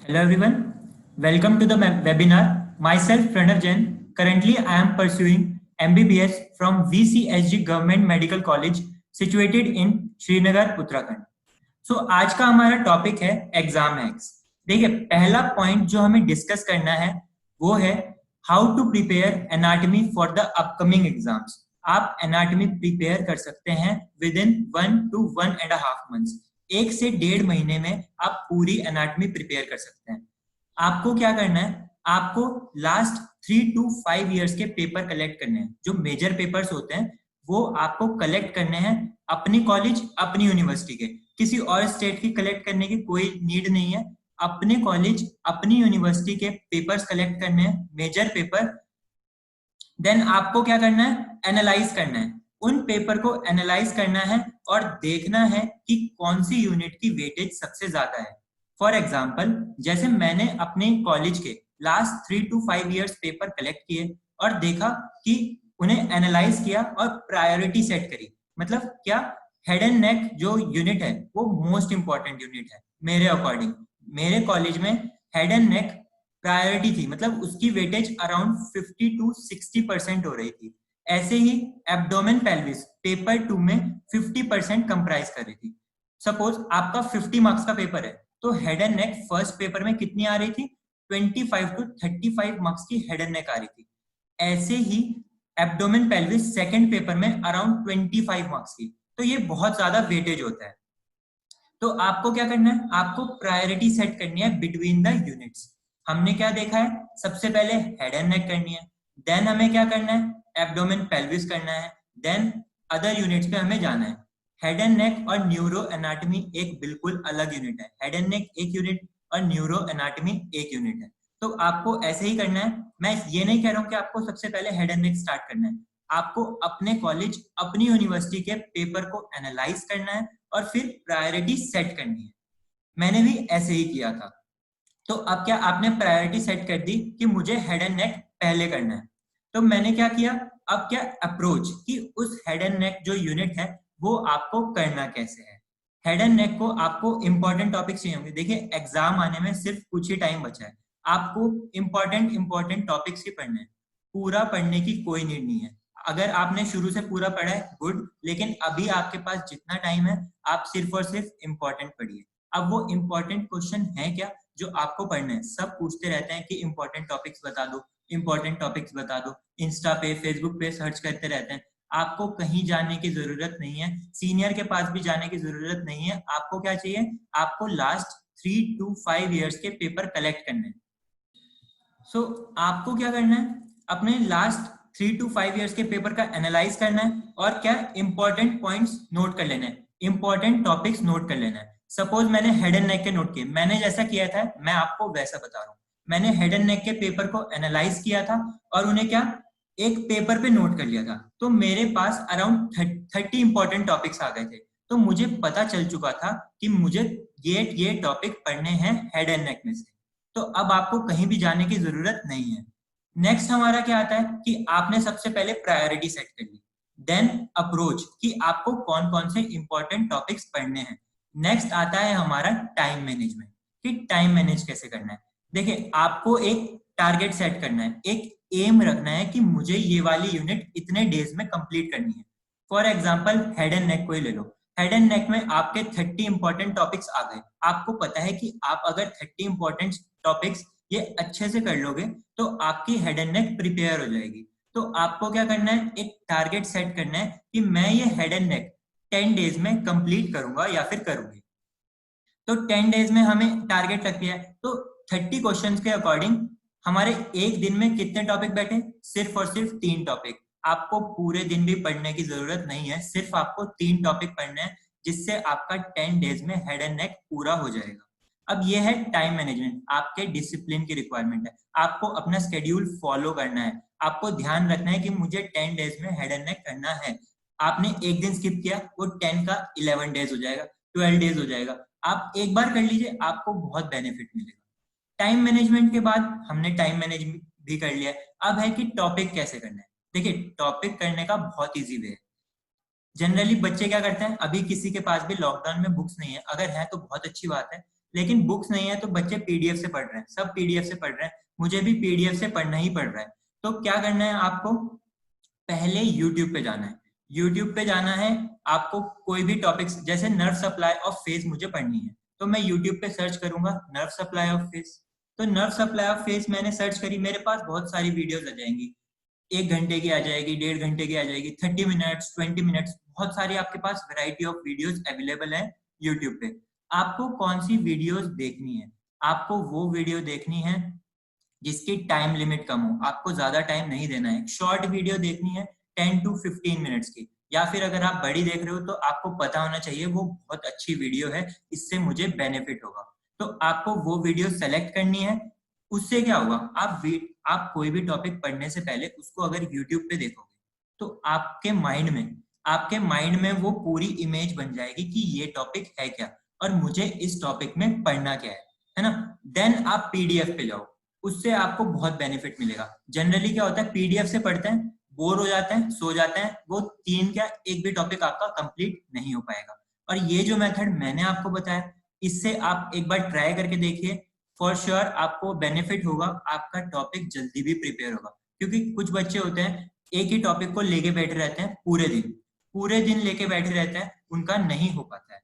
Hello everyone, welcome to the webinar. Myself Pranav Jain. Currently I am pursuing MBBS from VCSG Government Medical College situated in Srinagar Uttarakhand. आज का हमारा topic है exam hacks. देखिए पहला point जो हमें discuss करना है वो है how to prepare anatomy for the upcoming exams. आप एनाटॉमी प्रिपेयर कर सकते हैं विद इन 1 to 1.5 months. 1 से 1.5 महीने में आप पूरी एनाटॉमी प्रिपेयर कर सकते हैं. आपको क्या करना है, आपको लास्ट 3 to 5 years के पेपर कलेक्ट करने हैं. जो मेजर पेपर्स होते हैं वो आपको कलेक्ट करने हैं अपनी कॉलेज अपनी यूनिवर्सिटी के. किसी और स्टेट की कलेक्ट करने की कोई नीड नहीं है. अपने कॉलेज अपनी यूनिवर्सिटी के पेपर्स कलेक्ट करने हैं, मेजर पेपर. देन आपको क्या करना है, एनालाइज करना है. उन पेपर को एनालाइज करना है और देखना है कि कौन सी यूनिट की वेटेज सबसे ज्यादा है. फॉर एग्जाम्पल जैसे मैंने अपने कॉलेज के last 3 to 5 years paper collect किए और देखा कि उन्हें एनालाइज किया और प्रायोरिटी सेट करी. मतलब क्या, हेड एंड नेक जो यूनिट है वो मोस्ट इंपॉर्टेंट यूनिट है मेरे अकॉर्डिंग. मेरे कॉलेज में हेड एंड नेक प्रायोरिटी थी, मतलब उसकी वेटेज अराउंड 50 to 60% हो रही थी. ऐसे ही एब्डोमेन पेल्विस पेपर 2 में 50% कंप्राइज कर रही थी. सपोज आपका 50 मार्क्स का पेपर है तो head and neck first paper में कितनी आ रही थी, 25 to 35 मार्क्स की हेड एंड नेक आ रही थी. ऐसे ही एब्डोमेन पेल्विस सेकंड पेपर में अराउंड 25 मार्क्स की. तो ये बहुत ज्यादा वेटेज होता है. तो आपको क्या करना है, आपको प्रायोरिटी सेट करनी है बिटवीन द यूनिट्स. हमने क्या देखा है, सबसे पहले हेड एंड नेक करनी है, देन हमें क्या करना है, एब्डोमेन पेल्विस करना है, देन अदर यूनिट्स पे हमें जाना है. हेड एंड नेक और न्यूरो एनाटॉमी एक बिल्कुल अलग यूनिट है. हेड एंड नेक एक यूनिट और न्यूरो एनाटॉमी एक यूनिट है. तो आपको ऐसे ही करना है. मैं ये नहीं कह रहा हूँ कि आपको सबसे पहले हेड एंड नेक स्टार्ट करना है. आपको अपने कॉलेज अपनी यूनिवर्सिटी के पेपर को एनालाइज करना है और फिर प्रायोरिटी सेट करनी है. मैंने भी ऐसे ही किया था. तो अब क्या, आपने प्रायोरिटी सेट कर दी कि मुझे हेड एंड नेक पहले करना है. तो मैंने क्या किया, अब क्या अप्रोच कि उस हेड एंड नेक जो यूनिट है वो आपको करना कैसे है. हेड एंड नेक को आपको इंपॉर्टेंट टॉपिक्स चाहिए होंगे. देखिए एग्जाम आने में सिर्फ कुछ ही टाइम बचा है. आपको इंपॉर्टेंट टॉपिक्स ही पढ़ने हैं. पूरा पढ़ने की कोई नीड नहीं है. अगर आपने शुरू से पूरा पढ़ा है गुड, लेकिन अभी आपके पास जितना टाइम है आप सिर्फ और सिर्फ इंपॉर्टेंट पढ़िए. अब वो इंपॉर्टेंट क्वेश्चन है क्या जो आपको पढ़ना है. सब पूछते रहते हैं कि इंपॉर्टेंट टॉपिक्स बता दो, इंपॉर्टेंट टॉपिक्स बता दो. इंस्टा पे फेसबुक पे सर्च करते रहते हैं. आपको कहीं जाने की जरूरत नहीं है, सीनियर के पास भी जाने की जरूरत नहीं है. आपको क्या चाहिए, आपको लास्ट 3 to 5 years के पेपर कलेक्ट करने हैं. आपको क्या करना है, अपने लास्ट 3 to 5 years के पेपर का एनालाइज करना है और क्या, इंपॉर्टेंट पॉइंट्स नोट कर लेना है, इंपॉर्टेंट टॉपिक्स नोट कर लेना है. सपोज मैंने हेड एंड नेक के नोट किए, मैंने जैसा किया था मैं आपको वैसा बता रहा हूँ. मैंने हेड एंड नेक के पेपर को एनालाइज किया था और उन्हें क्या, एक पेपर पे नोट कर लिया था. तो मेरे पास अराउंड 30 इंपॉर्टेंट टॉपिक्स आ गए थे. तो मुझे पता चल चुका था कि मुझे ये टॉपिक पढ़ने हैं हेड एंड नेक में से. तो अब आपको कहीं भी जाने की जरूरत नहीं है. नेक्स्ट हमारा क्या आता है कि आपने सबसे पहले प्रायोरिटी सेट कर ली, देन अप्रोच कि आपको कौन कौन से इंपॉर्टेंट टॉपिक्स पढ़ने हैं. नेक्स्ट आता है हमारा टाइम मैनेजमेंट कि टाइम मैनेज कैसे करना है. देखिए आपको एक टारगेट सेट करना है, एक एम रखना है कि मुझे ये वाली यूनिट इतने डेज में कंप्लीट करनी है. फॉर एग्जांपल हेड एंड नेक को ही ले लो. हेड एंड नेक में आपके 30 इंपॉर्टेंट टॉपिक्स आ गए. आपको पता है कि आप अगर 30 इंपॉर्टेंट टॉपिक्स ये अच्छे से कर लोगे तो आपकी हेड एंड नेक प्रिपेयर हो जाएगी. तो आपको क्या करना है, एक टारगेट सेट करना है कि मैं ये हेड एंड नेक 10 डेज में कंप्लीट करूंगा या फिर करूंगी. तो 10 डेज में हमें टारगेट रख दिया है. तो 30 क्वेश्चंस के अकॉर्डिंग हमारे एक दिन में कितने टॉपिक बैठे, सिर्फ और सिर्फ 3 टॉपिक. आपको पूरे दिन भी पढ़ने की जरूरत नहीं है, सिर्फ आपको 3 टॉपिक पढ़ने हैं जिससे आपका 10 डेज में हेड एंड नेक पूरा हो जाएगा. अब ये है टाइम मैनेजमेंट, आपके डिसिप्लिन की रिक्वायरमेंट है. आपको अपना स्केड्यूल फॉलो करना है. आपको ध्यान रखना है कि मुझे 10 डेज में हेड एंड नेक करना है. आपने एक दिन स्किप किया, वो 10 का 11 डेज हो जाएगा, 12 डेज हो जाएगा. आप एक बार कर लीजिए, आपको बहुत बेनिफिट मिलेगा. टाइम मैनेजमेंट के बाद हमने टाइम मैनेज भी कर लिया. अब है कि टॉपिक कैसे करना है. देखिए टॉपिक करने का बहुत इजी वे है. जनरली बच्चे क्या करते हैं, अभी किसी के पास भी लॉकडाउन में बुक्स नहीं है, अगर है तो बहुत अच्छी बात है, लेकिन बुक्स नहीं है तो बच्चे पीडीएफ से पढ़ रहे हैं, सब पीडीएफ से पढ़ रहे हैं, मुझे भी पीडीएफ से पढ़ना ही पड़ रहा है। तो क्या करना है आपको, पहले यूट्यूब पे जाना है। यूट्यूब पे जाना है आपको, कोई भी टॉपिक्स, जैसे नर्व सप्लाई ऑफ फेस मुझे पढ़नी है, तो मैं यूट्यूब पे सर्च करूंगा नर्व सप्लाई ऑफ फेस। तो नर्व सप्लाई ऑफ फेस मैंने सर्च करी, मेरे पास बहुत सारी वीडियोस आ जाएंगी, 1 घंटे की आ जाएगी, 1.5 घंटे की आ जाएगी, 30 मिनट्स, 20 मिनट्स, बहुत सारी आपके पास वैरायटी ऑफ वीडियोस अवेलेबल है यूट्यूब पे। आपको कौन सी वीडियोस देखनी है, आपको वो वीडियो देखनी है जिसकी टाइम लिमिट कम हो, आपको ज्यादा टाइम नहीं देना है। शॉर्ट वीडियो देखनी है 10 to 15 मिनट्स की, या फिर अगर आप बड़ी देख रहे हो तो आपको पता होना चाहिए वो बहुत अच्छी वीडियो है, इससे मुझे बेनिफिट होगा, तो आपको वो वीडियो सेलेक्ट करनी है। उससे क्या होगा, आप कोई भी टॉपिक पढ़ने से पहले उसको अगर यूट्यूब पे देखोगे तो आपके माइंड में वो पूरी इमेज बन जाएगी कि ये टॉपिक है क्या और मुझे इस टॉपिक में पढ़ना क्या है ना। देन आप पीडीएफ पे जाओ, उससे आपको बहुत बेनिफिट मिलेगा। जनरली क्या होता है, पीडीएफ से पढ़ते हैं, बोर हो जाते हैं, सो जाते हैं, वो एक भी टॉपिक आपका कंप्लीट नहीं हो पाएगा। और ये जो मेथड मैंने आपको बताया, इससे आप एक बार ट्राई करके देखिए, फॉर श्योर आपको बेनिफिट होगा, आपका टॉपिक जल्दी भी प्रिपेयर होगा। क्योंकि कुछ बच्चे होते हैं एक ही टॉपिक को लेके बैठे रहते हैं, पूरे दिन लेके बैठे रहते हैं, उनका नहीं हो पाता है।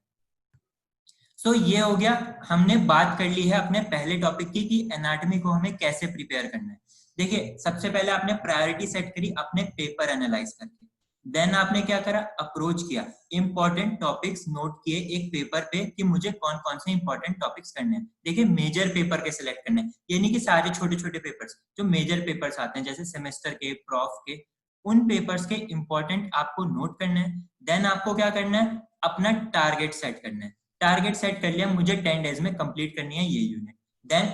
सो ये हो गया, हमने बात कर ली है अपने पहले टॉपिक की कि एनाटॉमी को हमें कैसे प्रिपेयर करना है। देखिए, सबसे पहले आपने प्रायोरिटी सेट करी अपने पेपर एनालाइज करके, देन आपने क्या करा, अप्रोच किया, इंपॉर्टेंट टॉपिक्स नोट किए एक पेपर पे कि मुझे कौन कौन से इंपॉर्टेंट टॉपिक्स करने हैं। देखिए, मेजर पेपर के सिलेक्ट करने हैं, ये नहीं कि सारे छोटे छोटे पेपर्स, जो मेजर पेपर्स आते हैं जैसे सेमेस्टर के, प्रॉफ के, उन पेपर्स के इंपॉर्टेंट आपको नोट करने हैं। देन आपको क्या करना है, अपना टारगेट सेट करना है। टारगेट सेट कर लिया, मुझे 10 डेज में कंप्लीट करनी है ये unit. Then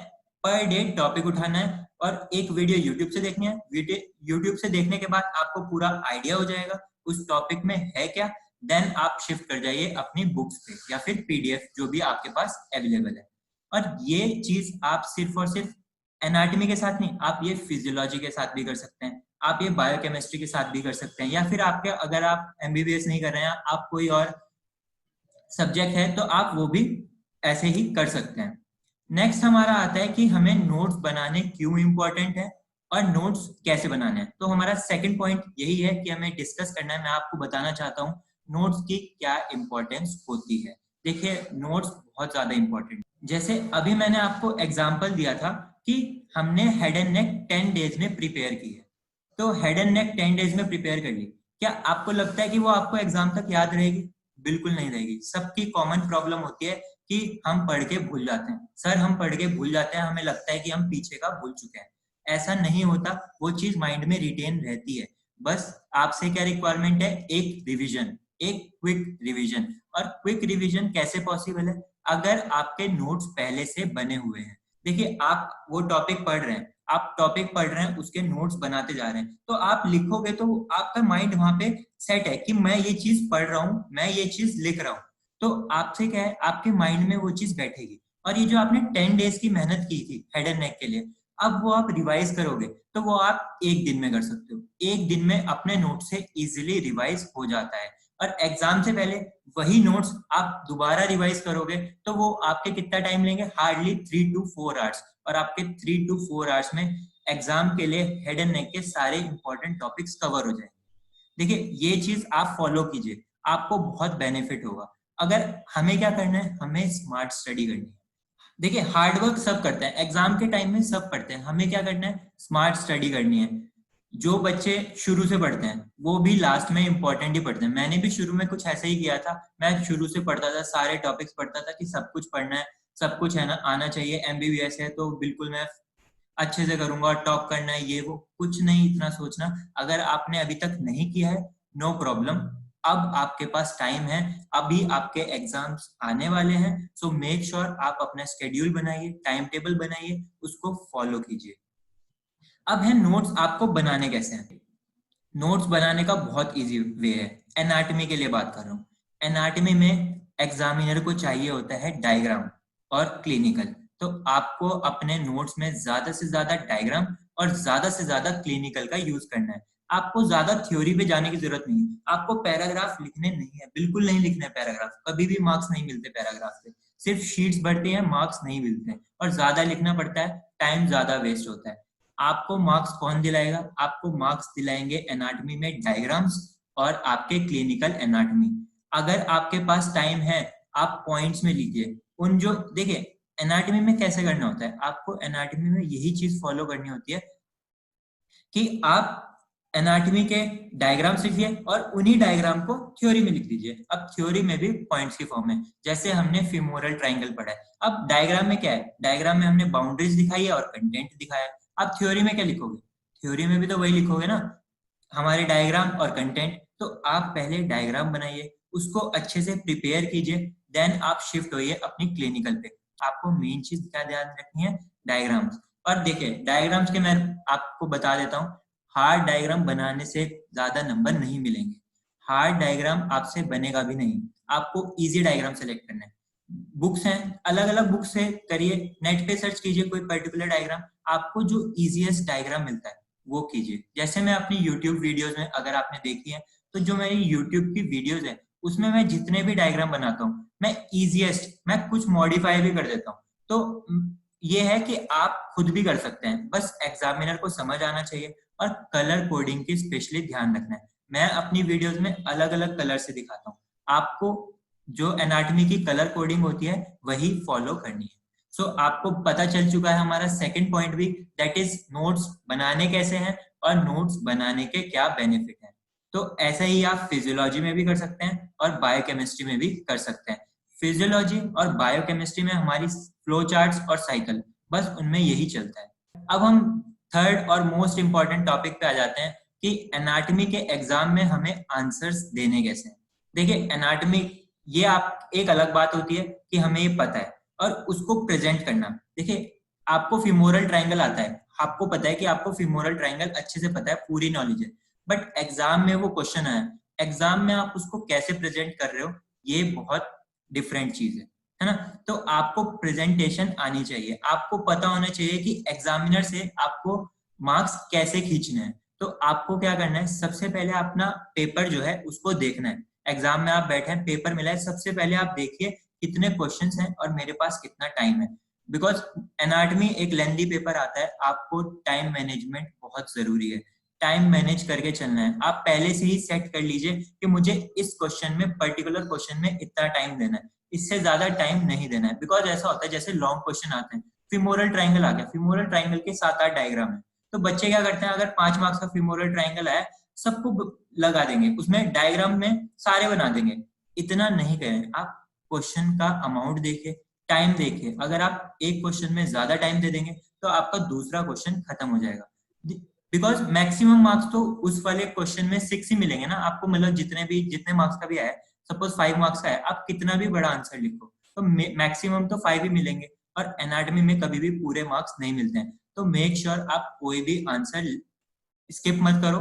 per day topic उठाना है और एक वीडियो यूट्यूब से देखनी है। वीडियो यूट्यूब से देखने के बाद आपको पूरा आइडिया हो जाएगा उस टॉपिक में है क्या। देन आप शिफ्ट कर जाइए अपनी बुक्स पे या फिर पीडीएफ जो भी आपके पास अवेलेबल है। और ये चीज आप सिर्फ और सिर्फ एनाटॉमी के साथ नहीं, आप ये फिजियोलॉजी के साथ भी कर सकते हैं, आप ये बायोकेमिस्ट्री के साथ भी कर सकते हैं, या फिर आपके, अगर आप एमबीबीएस नहीं कर रहे हैं, आप कोई और सब्जेक्ट है तो आप वो भी ऐसे ही कर सकते हैं। नेक्स्ट हमारा आता है कि हमें नोट्स बनाने क्यों इंपॉर्टेंट है और नोट्स कैसे बनाने हैं। तो हमारा सेकंड पॉइंट यही है कि हमें डिस्कस करना है, मैं आपको बताना चाहता हूँ नोट्स की क्या इंपॉर्टेंस होती है। देखिए, नोट्स बहुत ज्यादा इंपॉर्टेंट, जैसे अभी मैंने आपको एग्जांपल दिया था कि हमने हेड एंड नेक 10 डेज में प्रिपेयर की है, तो हेड एंड नेक 10 डेज में प्रिपेयर कर ली, क्या आपको लगता है कि वो आपको एग्जाम तक याद रहेगी? बिल्कुल नहीं रहेगी। सबकी कॉमन प्रॉब्लम होती है कि हम पढ़ के भूल जाते हैं, सर हम पढ़ के भूल जाते हैं, हमें लगता है कि हम पीछे का भूल चुके हैं। ऐसा नहीं होता, वो चीज माइंड में रिटेन रहती है। बस आपसे क्या रिक्वायरमेंट है, एक रिवीजन, एक क्विक रिवीजन। और क्विक रिवीजन कैसे पॉसिबल है, अगर आपके नोट्स पहले से बने हुए हैं। देखिए, आप वो टॉपिक पढ़ रहे हैं, आप टॉपिक पढ़ रहे हैं, उसके नोट्स बनाते जा रहे हैं, तो आप लिखोगे तो आपका माइंड वहां पे सेट है कि मैं ये चीज पढ़ रहा हूँ, मैं ये चीज लिख रहा हूँ, तो आपसे क्या है, आपके माइंड में वो चीज बैठेगी। और ये जो आपने 10 डेज की मेहनत की थी हेड एंड नेक के लिए, अब वो आप रिवाइज करोगे तो वो आप एक दिन में कर सकते हो। एक दिन में अपने नोट से इजिली रिवाइज हो जाता है। और एग्जाम से पहले वही नोट्स आप दोबारा रिवाइज करोगे तो वो आपके कितना टाइम लेंगे, हार्डली 3 to 4 आवर्स। और आपके 3 to 4 आवर्स में एग्जाम के लिए हेड एंड नेक के सारे इंपॉर्टेंट टॉपिक्स कवर हो जाएंगे। देखिए, ये चीज आप फॉलो कीजिए, आपको बहुत बेनिफिट होगा। अगर हमें क्या करना है, हमें स्मार्ट स्टडी करनी है। देखिए, हार्डवर्क सब करते हैं, एग्जाम के टाइम में सब पढ़ते हैं, हमें क्या करना है, स्मार्ट स्टडी करनी है। जो बच्चे शुरू से पढ़ते हैं वो भी लास्ट में इंपॉर्टेंट ही पढ़ते हैं। मैंने भी शुरू में कुछ ऐसे ही किया था, मैं शुरू से पढ़ता था, सारे टॉपिक्स पढ़ता था कि सब कुछ पढ़ना है, सब कुछ है ना आना चाहिए, एमबीबीएस है तो बिल्कुल मैं अच्छे से करूंगा, टॉप करना है, ये वो कुछ नहीं इतना सोचना। अगर आपने अभी तक नहीं किया है, नो प्रॉब्लम, अब आपके पास टाइम है, अभी आपके एग्जाम्स आने वाले हैं। सो मेक श्योर आप अपना स्केड्यूल बनाइए, टाइम टेबल बनाइए, उसको फॉलो कीजिए। अब है नोट्स आपको बनाने कैसे हैं। नोट्स बनाने का बहुत इजी वे है। एनाटॉमी के लिए बात कर रहा हूँ। एनाटॉमी में एग्जामिनर को चाहिए होता है डायग्राम और क्लिनिकल, तो आपको अपने नोट्स में ज्यादा से ज्यादा डायग्राम और ज्यादा से ज्यादा क्लिनिकल का यूज करना है। आपको ज्यादा थ्योरी पे जाने की जरूरत नहीं है, आपको पैराग्राफ लिखने नहीं है, बिल्कुल नहीं लिखना है पैराग्राफ, कभी भी मार्क्स नहीं मिलते पैराग्राफ पे। सिर्फ शीट्स भरती हैं, मार्क्स नहीं मिलते हैं और ज्यादा लिखना पड़ता है, टाइम ज्यादा वेस्ट होता है। आपको मार्क्स कौन दिलाएगा? आपको मार्क्स दिलाएंगे एनाटॉमी में डायग्राम्स और आपके क्लिनिकल एनाटॉमी। अगर आपके पास टाइम है, आप पॉइंट्स में लीजिए उन जो, देखिए एनाटॉमी में कैसे करना होता है, आपको एनाटॉमी में यही चीज फॉलो करनी होती है कि आप एनाटॉमी के डायग्राम सीखिए और उन्हीं डायग्राम को थ्योरी में लिख दीजिए। अब थ्योरी में भी पॉइंट्स की फॉर्म है, जैसे हमने फीमोरल ट्रायंगल पढ़ा है। अब डायग्राम में क्या है, डायग्राम में हमने बाउंड्रीज दिखाई है और कंटेंट दिखाया है। अब थ्योरी में क्या लिखोगे? थ्योरी में भी तो वही लिखोगे ना, हमारे डायग्राम और कंटेंट। तो आप पहले डायग्राम बनाइए, उसको अच्छे से प्रिपेयर कीजिए, देन आप शिफ्ट होइए अपनी क्लिनिकल पे। आपको मेन चीज क्या ध्यान रखनी है? डायग्राम्स। और देखिए डायग्राम्स के मैं आपको बता देता हूँ, हार्ड डायग्राम बनाने से ज्यादा नंबर नहीं मिलेंगे, हार्ड डायग्राम आपसे बनेगा भी नहीं। आपको इजी डायग्राम सेलेक्ट करना है। बुक्स हैं, अलग अलग बुक से करिए, नेट पे सर्च कीजिए कोई पर्टिकुलर डायग्राम, आपको जो इजीएस्ट डायग्राम मिलता है वो कीजिए। जैसे मैं अपनी यूट्यूब वीडियोस में, अगर आपने देखी है तो जो मेरी यूट्यूब की वीडियोस है उसमें मैं जितने भी डायग्राम बनाता हूँ मैं इजीएस्ट, मैं कुछ मॉडिफाई भी कर देता हूँ। तो ये है कि आप खुद भी कर सकते हैं, बस एग्जामिनर को समझ आना चाहिए और कलर कोडिंग की स्पेशली ध्यान रखना है। मैं अपनी वीडियोस में अलग अलग कलर से दिखाता हूँ, आपको जो एनाटॉमी की कलर कोडिंग होती है वही फॉलो करनी है। सो आपको पता चल चुका है हमारा सेकंड पॉइंट भी, दैट इज नोट्स बनाने कैसे हैं और नोट्स बनाने के क्या बेनिफिट हैं। तो ऐसा ही आप फिजियोलॉजी में भी कर सकते हैं और बायोकेमिस्ट्री में भी कर सकते हैं। फिजियोलॉजी और बायोकेमिस्ट्री में हमारी फ्लो चार्ट्स और साइकिल, बस उनमें यही चलता है। अब हम थर्ड और मोस्ट इंपॉर्टेंट टॉपिक पे आ जाते हैं कि एनाटॉमी के एग्जाम में हमें आंसर्स देने कैसे हैं। देखिए एनाटॉमी, ये आप एक अलग बात होती है कि हमें ये पता है और उसको प्रेजेंट करना। देखिए आपको फीमोरल ट्रायंगल आता है, आपको पता है कि आपको फीमोरल ट्रायंगल अच्छे से पता है, पूरी नॉलेज है, बट एग्जाम में वो क्वेश्चन आया, एग्जाम में आप उसको कैसे प्रेजेंट कर रहे हो ये बहुत डिफरेंट चीज है ना। तो आपको प्रेजेंटेशन आनी चाहिए, आपको पता होना चाहिए कि एग्जामिनर से आपको मार्क्स कैसे खींचने हैं। तो आपको क्या करना है, सबसे पहले अपना पेपर जो है उसको देखना है। एग्जाम में आप बैठे हैं, पेपर मिला है, सबसे पहले आप देखिए कितने क्वेश्चंस हैं और मेरे पास कितना टाइम है। बिकॉज एनाटॉमी एक लेंथी पेपर आता है, आपको टाइम मैनेजमेंट बहुत जरूरी है, टाइम मैनेज करके चलना है। आप पहले से ही सेट कर लीजिए कि मुझे इस क्वेश्चन में, पर्टिकुलर क्वेश्चन में इतना टाइम देना है, इससे ज्यादा टाइम नहीं देना है। बिकॉज ऐसा होता है जैसे लॉन्ग क्वेश्चन आते हैं, फीमोरल ट्रायंगल आ गया, फीमोरल ट्रायंगल के 7-8 डायग्राम है, तो बच्चे क्या करते हैं, अगर 5 मार्क्स का फीमोरल ट्रायंगल आया सबको लगा देंगे, उसमें डायग्राम में सारे बना देंगे। इतना नहीं करें, आप क्वेश्चन का अमाउंट देखिए, टाइम देखिए। अगर आप एक क्वेश्चन में ज्यादा टाइम दे देंगे तो आपका दूसरा क्वेश्चन खत्म हो जाएगा। बिकॉज मैक्सिमम मार्क्स तो उस वाले क्वेश्चन में 6 ही मिलेंगे ना आपको, मतलब जितने मार्क्स का भी आया, सपोज 5 मार्क्स का है, आप कितना भी बड़ा आंसर लिखो तो मैक्सिमम तो 5 ही मिलेंगे, और एनाटॉमी में कभी भी पूरे मार्क्स नहीं मिलते हैं। तो मेक श्योर आप कोई भी आंसर स्किप मत करो,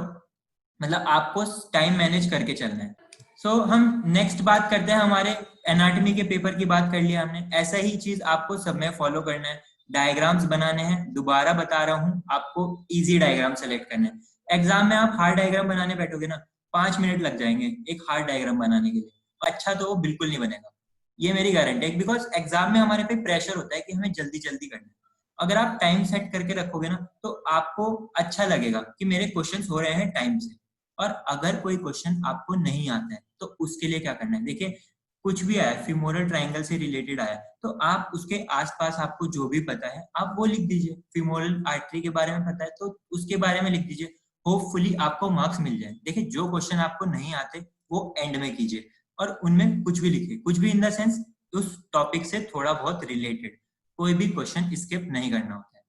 मतलब आपको टाइम मैनेज करके चलना है। सो हम नेक्स्ट बात करते हैं, हमारे एनाटॉमी के पेपर की बात कर लिया हमने, ऐसा ही चीज आपको सब में फॉलो करना है। डायग्राम्स बनाने हैं, दोबारा बता रहा हूँ, आपको इजी डायग्राम सेलेक्ट करना है। एग्जाम में आप हार्ड डायग्राम बनाने बैठोगे ना, 5 मिनट लग जाएंगे एक हार्ड डायग्राम बनाने के लिए, अच्छा तो वो बिल्कुल नहीं बनेगा, ये मेरी गारंटी है। बिकॉज एग्जाम में हमारे पे प्रेशर होता है कि हमें जल्दी जल्दी करना है। अगर आप टाइम सेट करके रखोगे ना तो आपको अच्छा लगेगा कि मेरे क्वेश्चंस हो रहे हैं टाइम से। और अगर कोई क्वेश्चन आपको नहीं आता है तो उसके लिए क्या करना है, देखिए कुछ भी आया, फीमोरल ट्रायंगल से रिलेटेड आया, तो आप उसके आसपास आपको जो भी पता है आप वो लिख दीजिए। फीमोरल आर्टरी के बारे में पता है तो उसके बारे में लिख दीजिए, होपफुली आपको मार्क्स मिल जाए। देखिए जो क्वेश्चन आपको नहीं आते वो एंड में कीजिए, और उनमें कुछ भी लिखिए, कुछ भी इन द सेंस उस टॉपिक से थोड़ा बहुत रिलेटेड, कोई भी क्वेश्चन स्किप नहीं करना होता है।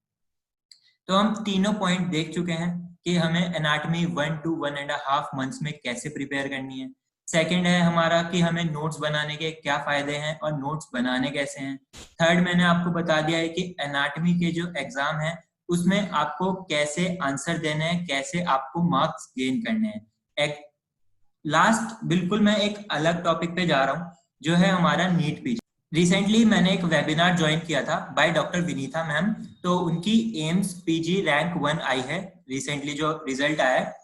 तो हम तीनों पॉइंट देख चुके हैं कि हमें एनाटॉमी 1 to 1.5 मंथ्स में कैसे प्रिपेयर करनी है। सेकंड है हमारा कि हमें नोट्स बनाने के क्या फायदे हैं और नोट्स बनाने कैसे हैं। थर्ड मैंने आपको बता दिया है कि एनाटॉमी के जो एग्जाम है उसमें आपको कैसे आंसर देने हैं, कैसे आपको मार्क्स गेन करने हैं। लास्ट बिल्कुल मैं एक अलग टॉपिक पे जा रहा हूँ, जो है हमारा नीट पीजी। रिसेंटली मैंने एक वेबिनार ज्वाइन किया था बाय डॉक्टर विनीता मैम, तो उनकी एम्स पीजी रैंक 1 आई है, रिसेंटली जो रिजल्ट आया है।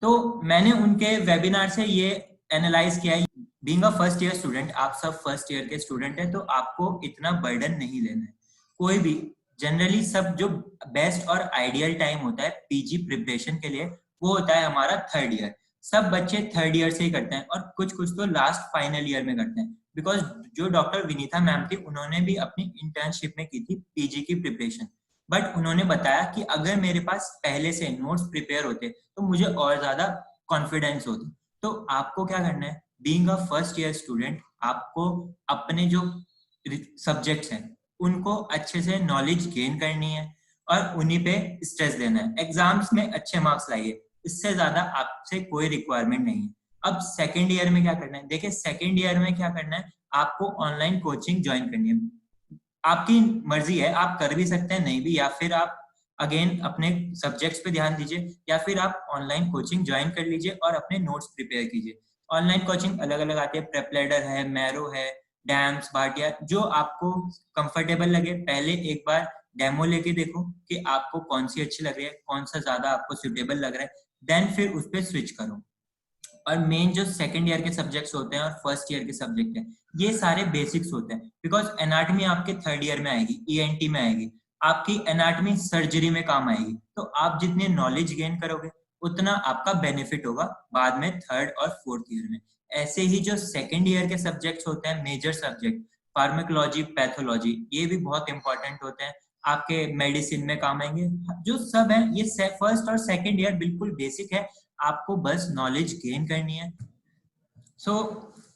तो मैंने उनके वेबिनार से ये एनालाइज किया है, being a first year student, आप सब फर्स्ट ईयर के स्टूडेंट हैं, तो आपको इतना बर्डन नहीं लेना है कोई भी। जनरली सब जो बेस्ट और आइडियल टाइम होता है पीजी प्रिपरेशन के लिए, वो होता है हमारा थर्ड ईयर। सब बच्चे थर्ड ईयर से ही करते हैं और कुछ कुछ तो लास्ट फाइनल ईयर में करते हैं, बिकॉज जो डॉक्टर विनीता मैम थी उन्होंने भी अपनी इंटर्नशिप में की थी पीजी की प्रिपरेशन। बट उन्होंने बताया कि अगर मेरे पास पहले से नोट्स प्रिपेयर होते तो मुझे और ज्यादा कॉन्फिडेंस होता। तो आपको क्या करना है, being a first year student, आपको अपने जो सब्जेक्ट्स हैं उनको अच्छे से नॉलेज गेन करनी है और उन्हीं पे स्ट्रेस देना है। एग्जाम्स में अच्छे मार्क्स लाइए, इससे ज्यादा आपसे कोई रिक्वायरमेंट नहीं है। अब सेकेंड ईयर में क्या करना है, देखिए सेकेंड ईयर में क्या करना है, आपको ऑनलाइन कोचिंग ज्वाइन करनी है। आपकी मर्जी है, आप कर भी सकते हैं नहीं भी, या फिर आप अगेन अपने सब्जेक्ट्स पे ध्यान दीजिए, या फिर आप ऑनलाइन कोचिंग ज्वाइन कर लीजिए और अपने नोट्स प्रिपेयर कीजिए। ऑनलाइन कोचिंग अलग अलग आती है, प्रेपलेडर है, मैरो है, डैम्स, भाटिया, जो आपको कंफर्टेबल लगे। पहले एक बार डेमो लेके देखो कि आपको कौन सी अच्छी लग रही है, कौन सा ज्यादा आपको सुटेबल लग रहा है, देन फिर उस पर स्विच करो। और मेन जो सेकंड ईयर के सब्जेक्ट्स होते हैं और फर्स्ट ईयर के सब्जेक्ट हैं, ये सारे बेसिक्स होते हैं। बिकॉज एनाटॉमी आपके थर्ड ईयर में आएगी, ईएनटी में आएगी, आपकी एनाटॉमी सर्जरी में काम आएगी। तो आप जितने नॉलेज गेन करोगे उतना आपका बेनिफिट होगा बाद में थर्ड और फोर्थ ईयर में। ऐसे ही जो सेकेंड ईयर के सब्जेक्ट्स होते हैं, मेजर सब्जेक्ट, फार्माकोलॉजी, पैथोलॉजी, ये भी बहुत इंपॉर्टेंट होते हैं, आपके मेडिसिन में काम आएंगे। जो सब है ये फर्स्ट और सेकेंड ईयर बिल्कुल बेसिक है, आपको बस नॉलेज गेन करनी है। सो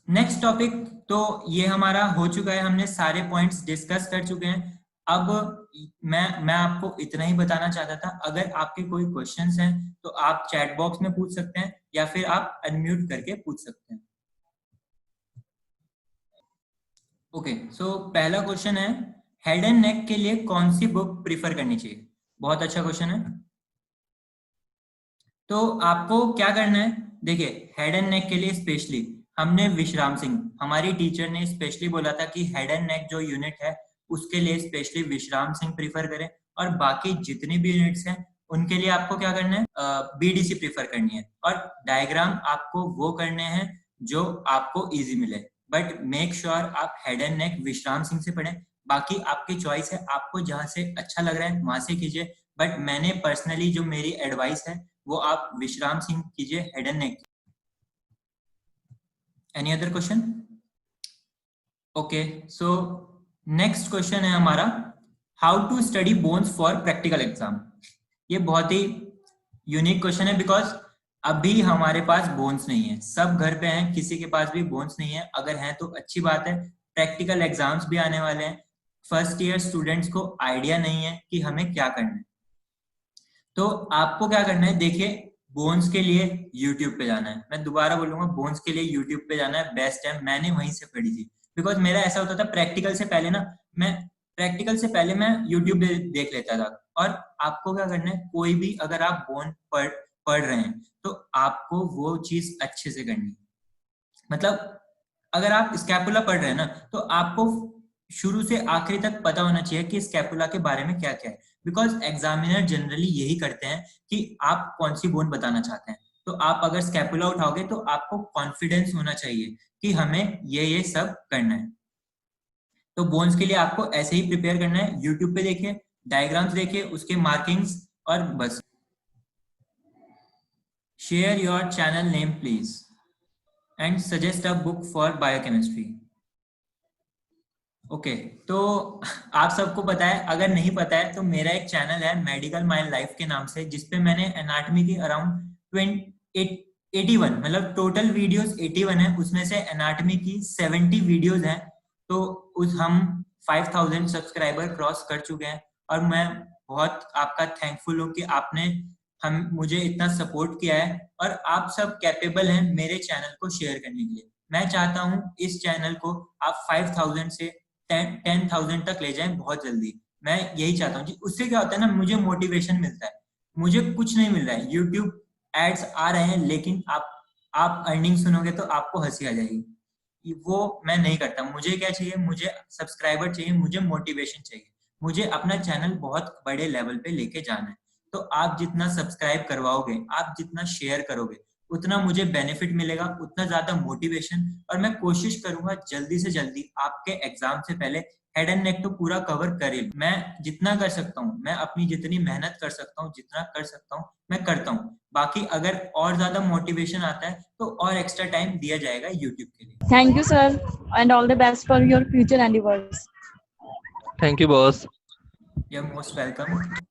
नेक्स्ट टॉपिक तो ये हमारा हो चुका है, हमने सारे पॉइंट्स डिस्कस कर चुके हैं। अब मैं आपको इतना ही बताना चाहता था, अगर आपके कोई क्वेश्चंस हैं तो आप चैट बॉक्स में पूछ सकते हैं या फिर आप अनम्यूट करके पूछ सकते हैं। ओके, सो पहला क्वेश्चन है, हेड एंड नेक के लिए कौन सी बुक प्रीफर करनी चाहिए? बहुत अच्छा क्वेश्चन है। तो आपको क्या करना है, देखिए हेड एंड नेक के लिए स्पेशली हमने विश्राम सिंह, हमारी टीचर ने स्पेशली बोला था कि हेड एंड नेक जो यूनिट है उसके लिए स्पेशली विश्राम सिंह प्रीफर करें, और बाकी जितनी भी यूनिट्स हैं उनके लिए आपको क्या करना है, बीडीसी प्रीफर करनी है। और डायग्राम आपको वो करने हैं जो आपको इजी मिले, बट मेक श्योर आप हेड एंड नेक विश्राम सिंह से पढ़ें। बाकी आपकी चॉइस है, आपको जहां से अच्छा लग रहा है वहां से कीजिए, बट मैंने पर्सनली जो मेरी एडवाइस है वो आप विश्राम सिंह कीजिए, head and neck. Any other question? Okay, so next question है हमारा, how to study bones for practical exam. ये बहुत ही यूनिक क्वेश्चन है, बिकॉज अभी हमारे पास बोन्स नहीं है, सब घर पे हैं, किसी के पास भी बोन्स नहीं है। अगर है तो अच्छी बात है, प्रैक्टिकल एग्जाम्स भी आने वाले हैं, फर्स्ट ईयर स्टूडेंट्स को आइडिया नहीं है कि हमें क्या करना है। तो आपको क्या करना है, देखिए बोन्स के लिए यूट्यूब पे जाना है, मैं दोबारा बोलूंगा, बोन्स के लिए यूट्यूब पे जाना है, बेस्ट है। मैंने वहीं से पढ़ी थी, बिकॉज मेरा ऐसा होता था प्रैक्टिकल से पहले ना, मैं यूट्यूब देख लेता था। और आपको क्या करना है, कोई भी अगर आप बोन पढ़ रहे हैं तो आपको वो चीज अच्छे से करनी है। मतलब अगर आप स्कैपुला पढ़ रहे हैं ना, तो आपको शुरू से आखिरी तक पता होना चाहिए कि स्कैपुला के बारे में क्या क्या है, बिकॉज एग्जामिनर जनरली यही करते हैं कि आप कौन सी बोन बताना चाहते हैं। तो आप अगर स्कैपुला उठाओगे तो आपको कॉन्फिडेंस होना चाहिए कि हमें ये सब करना है। तो बोन्स के लिए आपको ऐसे ही प्रिपेयर करना है, यूट्यूब पे देखिए, डायग्राम्स देखिए, उसके मार्किंग्स, और बस। Share your channel name please and suggest a book for biochemistry. Okay, तो आप सबको पता है, अगर नहीं पता है तो मेरा एक चैनल है मेडिकल माई लाइफ के नाम से, जिसपे मैंने एनाटॉमी की अराउंड 81, मतलब टोटल वीडियोस 81 है, उसमें से एनाटॉमी की 70 वीडियोस हैं। तो उस हम 5000 सब्सक्राइबर क्रॉस कर चुके हैं, और मैं बहुत आपका थैंकफुल हूँ कि आपने हम मुझे इतना सपोर्ट किया है, और आप सब कैपेबल हैं मेरे चैनल को शेयर करने के लिए। मैं चाहता हूँ इस चैनल को आप 5000 से 10,000 तक ले जाएं बहुत जल्दी। मैं यही चाहता हूँ जी, उससे क्या होता है ना, मुझे मोटिवेशन मिलता है। मुझे कुछ नहीं मिल रहा है, यूट्यूब एड्स आ रहे हैं, लेकिन आप अर्निंग सुनोगे तो आपको हंसी आ जाएगी। वो मैं नहीं करता। मुझे क्या चाहिए, मुझे सब्सक्राइबर चाहिए, मुझे मोटिवेशन चाहिए, मुझे अपना चैनल बहुत बड़े लेवल पे लेके जाना है। तो आप जितना सब्सक्राइब करवाओगे, आप जितना शेयर करोगे, उतना मुझे बेनिफिट मिलेगा, उतना ज्यादा मोटिवेशन, और मैं कोशिश करूंगा जल्दी से जल्दी आपके एग्जाम से पहले हेड एंड नेक तो पूरा कवर कर ही लूं। मैं जितना कर सकता हूँ, मैं अपनी जितनी मेहनत कर सकता हूँ, जितना कर सकता हूँ मैं करता हूँ। बाकी अगर और ज्यादा मोटिवेशन आता है तो और एक्स्ट्रा टाइम दिया जाएगा यूट्यूब के लिए। Thank you, sir, and all the best for your future endeavors. Thank you, boss. You are most welcome.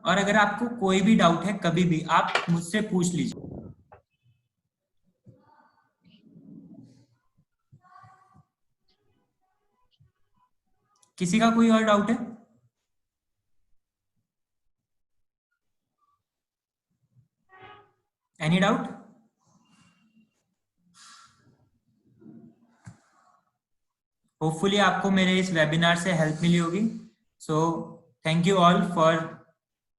और अगर आपको कोई भी डाउट है कभी भी आप मुझसे पूछ लीजिए। किसी का कोई और डाउट है? Any doubt? होपफुली आपको मेरे इस वेबिनार से हेल्प मिली होगी। So thank you all for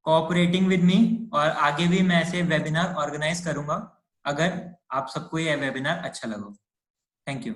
cooperating with me, और आगे भी मैं ऐसे वेबिनार ऑर्गेनाइज करूंगा अगर आप सबको ये वेबिनार अच्छा लगा। Thank you.